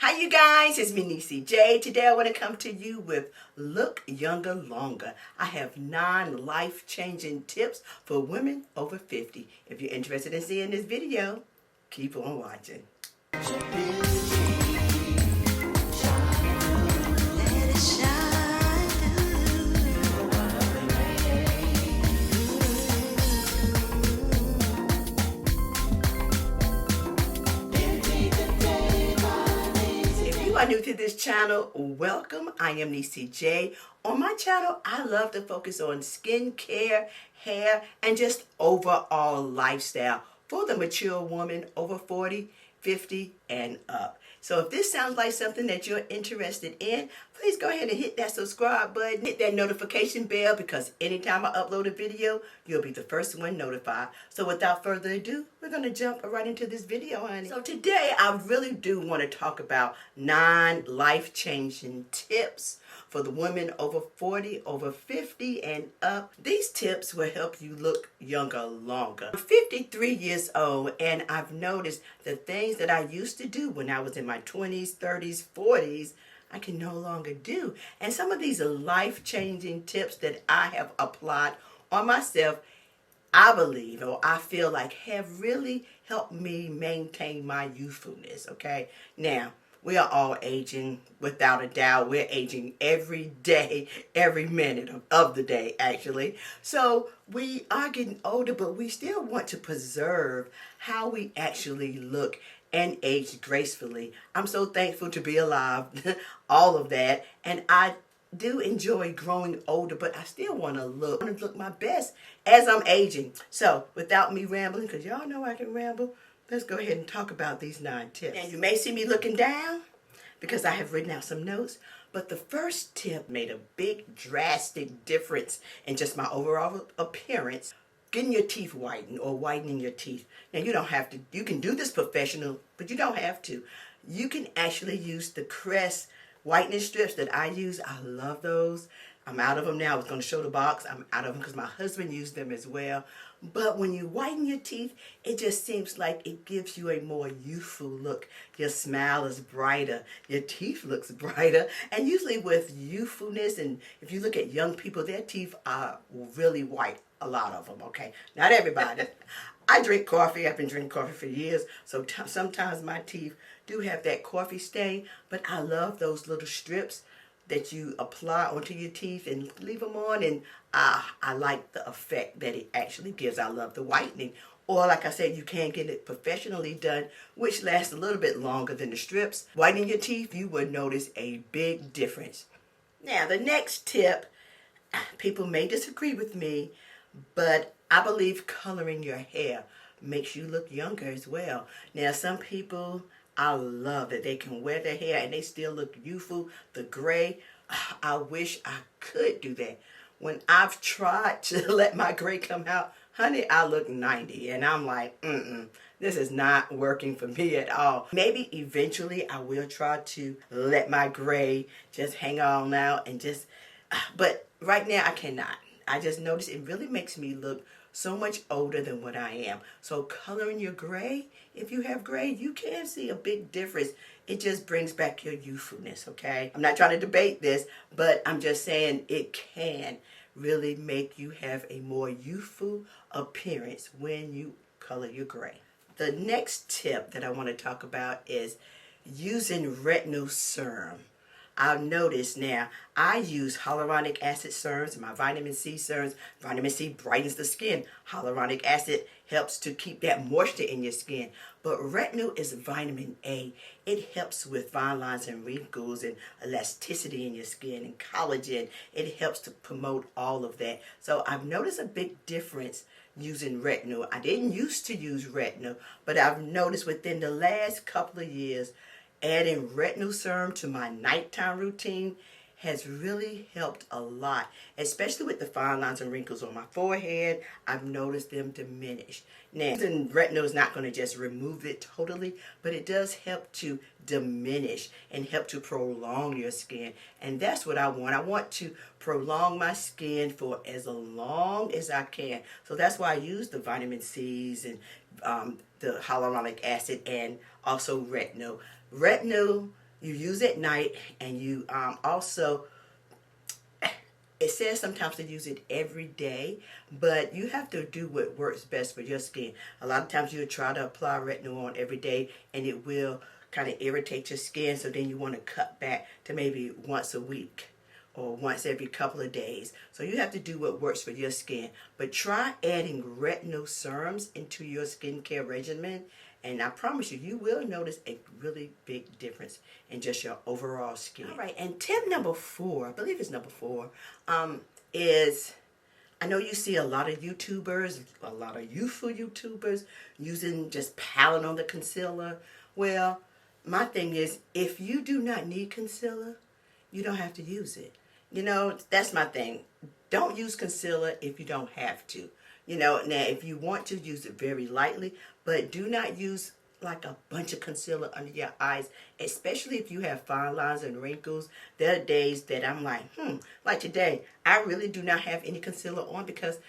Hi you guys, it's me NeeCJae. Today I want to come to you with Look Younger Longer. I have 9 life-changing tips for women over 50. If you're interested in seeing this video, keep on watching. If you are new to this channel, welcome. I am NeeCJae. On my channel, I love to focus on skincare, hair, and just overall lifestyle for the mature woman over 40, 50, and up. So if this sounds like something that you're interested in, please go ahead and hit that subscribe button, hit that notification bell, because anytime I upload a video, you'll be the first one notified. So without further ado, we're going to jump right into this video, honey. So today, I really do want to talk about 9 life-changing tips for the women over 40, over 50, and up. These tips will help you look younger longer. I'm 53 years old, and I've noticed the things that I used to do when I was in my 20s, 30s, 40s, I can no longer do. And some of these are life-changing tips that I have applied on myself, I believe, or I feel like have really helped me maintain my youthfulness, okay? Now, we are all aging, without a doubt. We're aging every day, every minute of the day, actually. So we are getting older, but we still want to preserve how we actually look and age gracefully. I'm so thankful to be alive, all of that. And I do enjoy growing older, but I still want to look my best as I'm aging. So without me rambling, because y'all know I can ramble, let's go ahead and talk about these 9 tips. And you may see me looking down because I have written out some notes, but the first tip made a big drastic difference in just my overall appearance. Getting your teeth whitened or whitening your teeth. Now you don't have to, you can do this professional, but you don't have to. You can actually use the Crest whitening strips that I use. I love those. I'm out of them now. I was going to show the box. I'm out of them because my husband used them as well. But when you whiten your teeth, it just seems like it gives you a more youthful look. Your smile is brighter. Your teeth looks brighter. And usually with youthfulness, and if you look at young people, their teeth are really white. A lot of them, okay? Not everybody. I drink coffee. I've been drinking coffee for years. So sometimes my teeth do have that coffee stain. But I love those little strips that you apply onto your teeth and leave them on, and I like the effect that it actually gives. I love the whitening. Or like I said, you can get it professionally done, which lasts a little bit longer than the strips. Whitening your teeth, you will notice a big difference. Now, the next tip, people may disagree with me, but I believe coloring your hair makes you look younger as well. Now, some people, I love that they can wear their hair and they still look youthful. The gray, I wish I could do that. When I've tried to let my gray come out, honey, I look 90. And I'm like, this is not working for me at all. Maybe eventually I will try to let my gray just hang on out and just, but right now I cannot. I just noticed it really makes me look so much older than what I am. So coloring your gray, if you have gray, you can see a big difference. It just brings back your youthfulness, okay? I'm not trying to debate this, but I'm just saying it can really make you have a more youthful appearance when you color your gray. The next tip that I want to talk about is using retinol serum. I've noticed now, I use hyaluronic acid serums, my vitamin C serums. Vitamin C brightens the skin. Hyaluronic acid helps to keep that moisture in your skin. But retinol is vitamin A. It helps with fine lines and wrinkles and elasticity in your skin and collagen. It helps to promote all of that. So I've noticed a big difference using retinol. I didn't used to use retinol, but I've noticed within the last couple of years, adding retinol serum to my nighttime routine has really helped a lot, especially with the fine lines and wrinkles on my forehead. I've noticed them diminish. Now, retinol is not going to just remove it totally, but it does help to diminish and help to prolong your skin. And that's what I want. I want to prolong my skin for as long as I can. So that's why I use the vitamin C's and the hyaluronic acid and also retinol. Retinol you use at night, and you also, it says sometimes to use it every day, but you have to do what works best for your skin. A lot of times you'll try to apply retinol on every day, and it will kind of irritate your skin, so then you want to cut back to maybe once a week or once every couple of days. So you have to do what works for your skin. But try adding retinol serums into your skincare regimen, and I promise you, you will notice a really big difference in just your overall skin. All right, and tip number 4, I believe it's number 4, is, I know you see a lot of YouTubers, a lot of youthful YouTubers using, just piling on the concealer. Well, my thing is, if you do not need concealer, you don't have to use it. You know, that's my thing. Don't use concealer if you don't have to. You know, now if you want to, use it very lightly, but do not use like a bunch of concealer under your eyes, especially if you have fine lines and wrinkles. There are days that I'm like today, I really do not have any concealer on because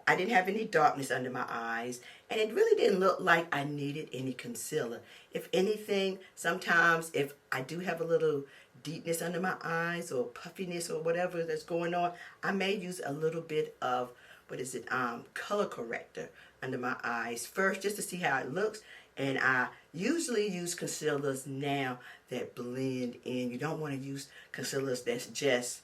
I didn't have any darkness under my eyes, and it really didn't look like I needed any concealer. If anything, sometimes if I do have a little deepness under my eyes or puffiness or whatever that's going on, I may use a little bit of, color corrector under my eyes first, just to see how it looks. And I usually use concealers now that blend in. You don't want to use concealers that's just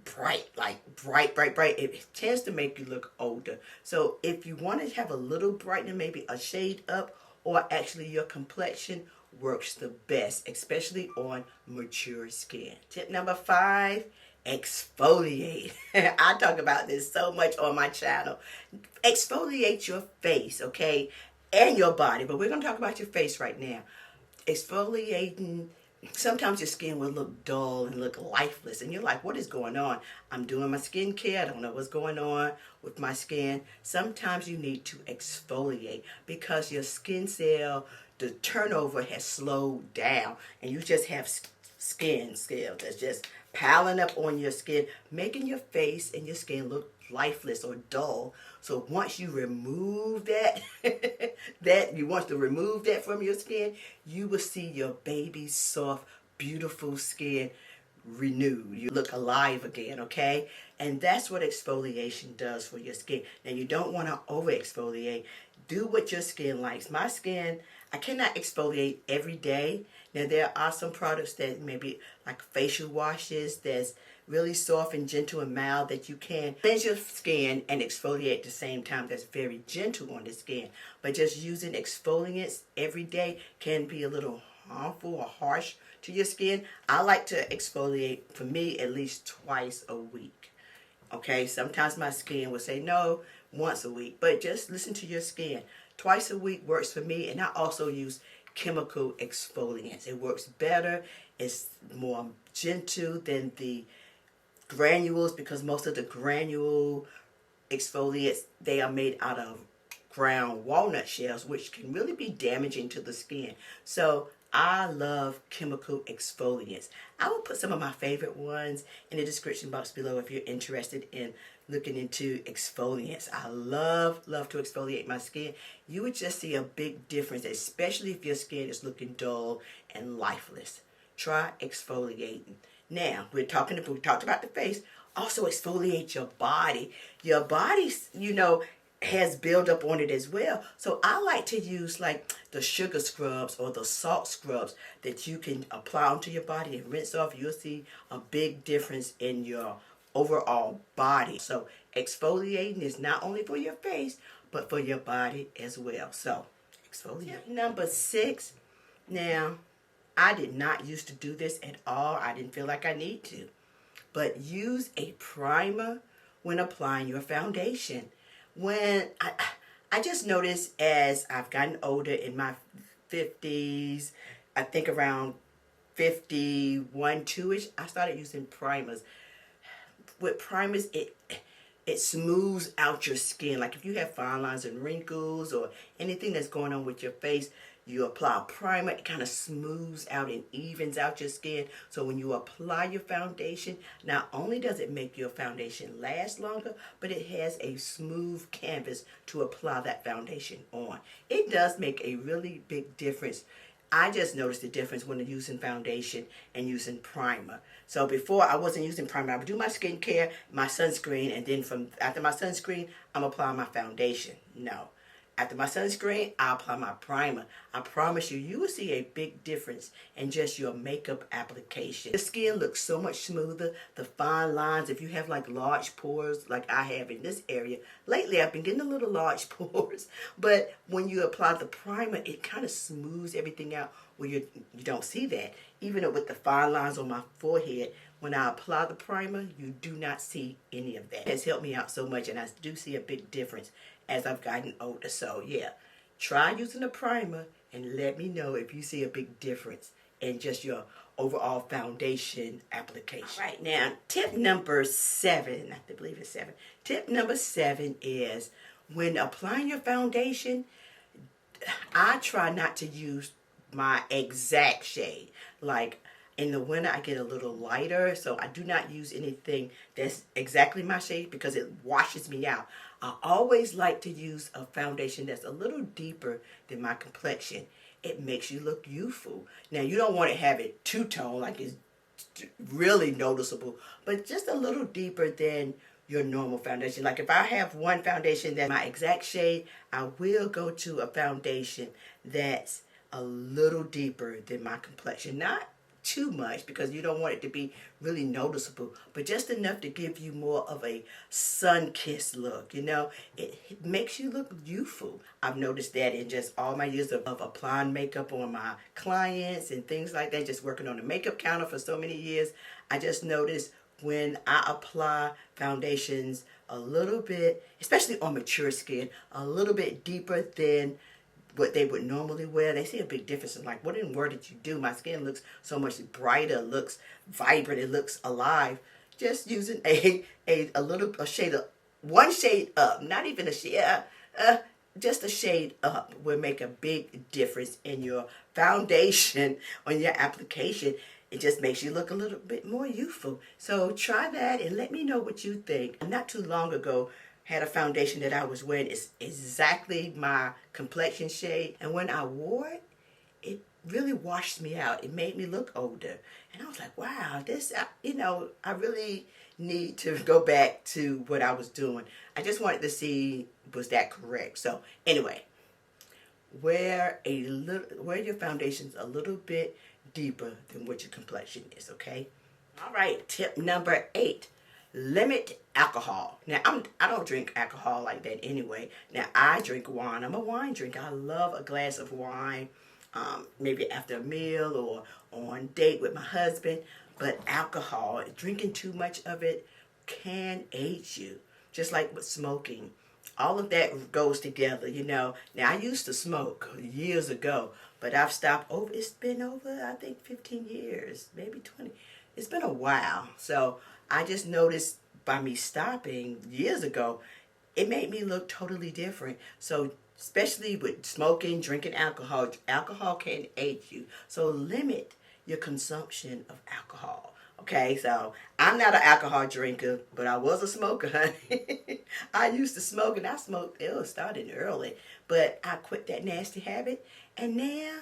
bright, like bright. It tends to make you look older. So if you want to have a little brightening, maybe a shade up, or actually your complexion works the best, especially on mature skin. Tip number 5, exfoliate. I talk about this so much on my channel. Exfoliate your face, okay, and your body, but we're going to talk about your face right now. Exfoliating, sometimes your skin will look dull and look lifeless, and you're like, what is going on? I'm doing my skincare, I don't know what's going on with my skin. Sometimes you need to exfoliate because your skin cell, the turnover has slowed down, and you just have skin cell that's just piling up on your skin, making your face and your skin look lifeless or dull. So once you remove that, you want to remove that from your skin, you will see your baby's soft, beautiful skin renewed. You look alive again, okay? And that's what exfoliation does for your skin. Now, you don't want to over exfoliate. Do what your skin likes. My skin, I cannot exfoliate every day. Now, there are some products that maybe like facial washes that's really soft and gentle and mild that you can cleanse your skin and exfoliate at the same time. That's very gentle on the skin. But just using exfoliants every day can be a little harmful or harsh to your skin. I like to exfoliate, for me, at least twice a week. Okay, sometimes my skin will say no, once a week, but just listen to your skin. Twice a week works for me, and I also use chemical exfoliants. It works better. It's more gentle than the granules, because most of the granule exfoliants, they are made out of ground walnut shells, which can really be damaging to the skin. So I love chemical exfoliants. I will put some of my favorite ones in the description box below if you're interested in looking into exfoliants. I love to exfoliate my skin. You would just see a big difference, especially if your skin is looking dull and lifeless. Try exfoliating. Now, we talked about the face. Also exfoliate your body. Your body, has buildup on it as well. So I like to use like the sugar scrubs or the salt scrubs that you can apply onto your body and rinse off. You'll see a big difference in your overall body. So exfoliating is not only for your face, but for your body as well. So exfoliate. Number 6. Now, I did not used to do this at all. I didn't feel like I need to. But use a primer when applying your foundation. When I just noticed as I've gotten older, in my 50s, I think around 51, 2-ish, I started using primers. With primers, it smooths out your skin. Like if you have fine lines and wrinkles or anything that's going on with your face, you apply a primer, it kind of smooths out and evens out your skin. So when you apply your foundation, not only does it make your foundation last longer, but it has a smooth canvas to apply that foundation on. It does make a really big difference I just noticed the difference when using foundation and using primer. So before I wasn't using primer. I would do my skincare, my sunscreen, and then after my sunscreen, I'm applying my foundation. No. After my sunscreen, I apply my primer. I promise you, you will see a big difference in just your makeup application. The skin looks so much smoother. The fine lines, if you have like large pores like I have in this area. Lately, I've been getting a little large pores. But when you apply the primer, it kind of smooths everything out where you don't see that. Even with the fine lines on my forehead, when I apply the primer, you do not see any of that. It has helped me out so much, and I do see a big difference as I've gotten older. So yeah, try using a primer and let me know if you see a big difference in just your overall foundation application. All right, now tip number 7, I believe it's 7. Tip number 7 is when applying your foundation, I try not to use my exact shade. Like in the winter, I get a little lighter, so I do not use anything that's exactly my shade because it washes me out. I always like to use a foundation that's a little deeper than my complexion. It makes you look youthful. Now, you don't want to have it two-tone, like it's really noticeable, but just a little deeper than your normal foundation. Like if I have one foundation that's my exact shade, I will go to a foundation that's a little deeper than my complexion. Not too much because you don't want it to be really noticeable, but just enough to give you more of a sun-kissed look. You know, it makes you look youthful. I've noticed that in just all my years of applying makeup on my clients and things like that, just working on the makeup counter for so many years. I just noticed when I apply foundations a little bit, especially on mature skin, a little bit deeper than what they would normally wear, they see a big difference. I'm like, what in the world did you do? My skin looks so much brighter, looks vibrant, it looks alive. Just using a shade of, one shade up, not even a shade, just a shade up will make a big difference in your foundation, on your application. It just makes you look a little bit more youthful. So try that and let me know what you think. Not too long ago, had a foundation that I was wearing. It's exactly my complexion shade. And when I wore it, it really washed me out. It made me look older. And I was like, wow, this, I really need to go back to what I was doing. I just wanted to see, was that correct? So anyway, wear your foundations a little bit deeper than what your complexion is, okay? All right, tip number 8. Limit alcohol. Now, I don't drink alcohol like that anyway. Now, I drink wine. I'm a wine drinker. I love a glass of wine, maybe after a meal or on date with my husband. But alcohol, drinking too much of it can age you, just like with smoking. All of that goes together, you know. Now, I used to smoke years ago, but I've stopped it's been over, I think, 15 years, maybe 20. It's been a while. So I just noticed by me stopping years ago, it made me look totally different. So especially with smoking, drinking alcohol, alcohol can age you. So limit your consumption of alcohol. Okay, so I'm not an alcohol drinker, but I was a smoker, honey. I used to smoke, and I smoked, it was starting early. But I quit that nasty habit, and now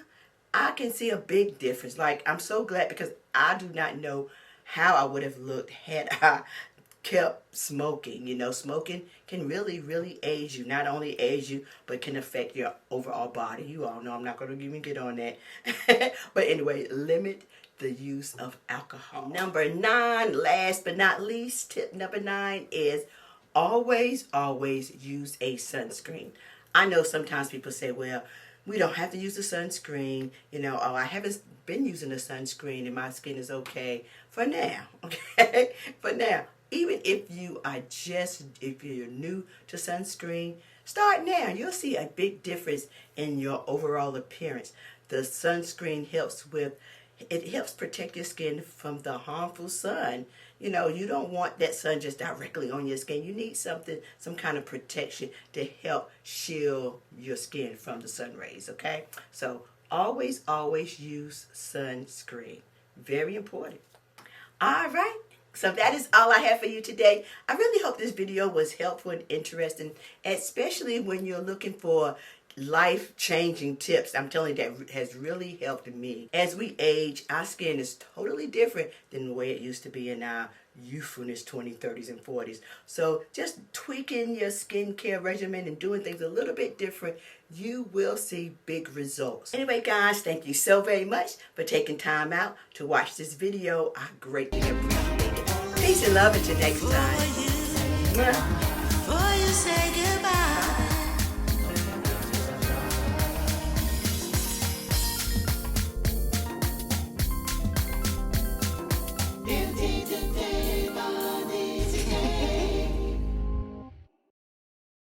I can see a big difference. Like, I'm so glad because I do not know how I would have looked had I kept smoking. You know, smoking can really, really age you. Not only age you, but can affect your overall body. You all know I'm not going to even get on that. But anyway, limit the use of alcohol. Number 9, last but not least, tip number 9 is always, always use a sunscreen. I know sometimes people say, well, we don't have to use a sunscreen. You know, oh, I haven't been using a sunscreen and my skin is okay for now. Okay, for now. Even if you're new to sunscreen, start now. You'll see a big difference in your overall appearance. The sunscreen helps protect your skin from the harmful sun. You know, you don't want that sun just directly on your skin. You need some kind of protection to help shield your skin from the sun rays, okay? So always, always use sunscreen. Very important. All right. So that is all I have for you today. I really hope this video was helpful and interesting, especially when you're looking for life-changing tips. I'm telling you, that has really helped me. As we age, our skin is totally different than the way it used to be in our youthfulness, 20s, 30s, and 40s. So just tweaking your skincare regimen and doing things a little bit different, you will see big results. Anyway, guys, thank you so very much for taking time out to watch this video. I greatly appreciate it. Peace and love until next time. Before you say goodbye.